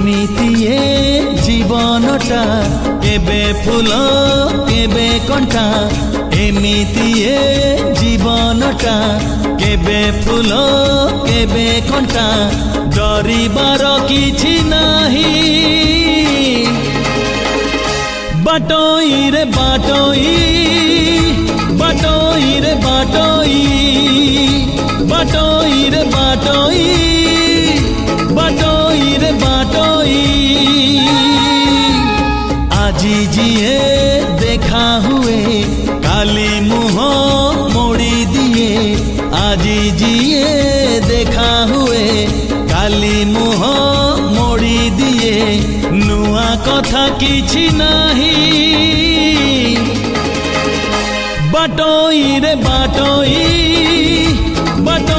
एमितिए जीवनटा केबे फूल केबे कंटा एमितिए जीवनटा केबे फूल केबे कंटा डरिबार किछि नाही बाटोई रे बाटोई बाटोई रे बाटोई बाटोई रे बाटोई बाटोई रे बाटोई আজি जिए देखा हुए काली मुह मोड़ी दिए আজি जिए देखा हुए काली मुह मोड़ी दिए नुआ कथा किछि नाही बाटोई रे बाटोई बाटोई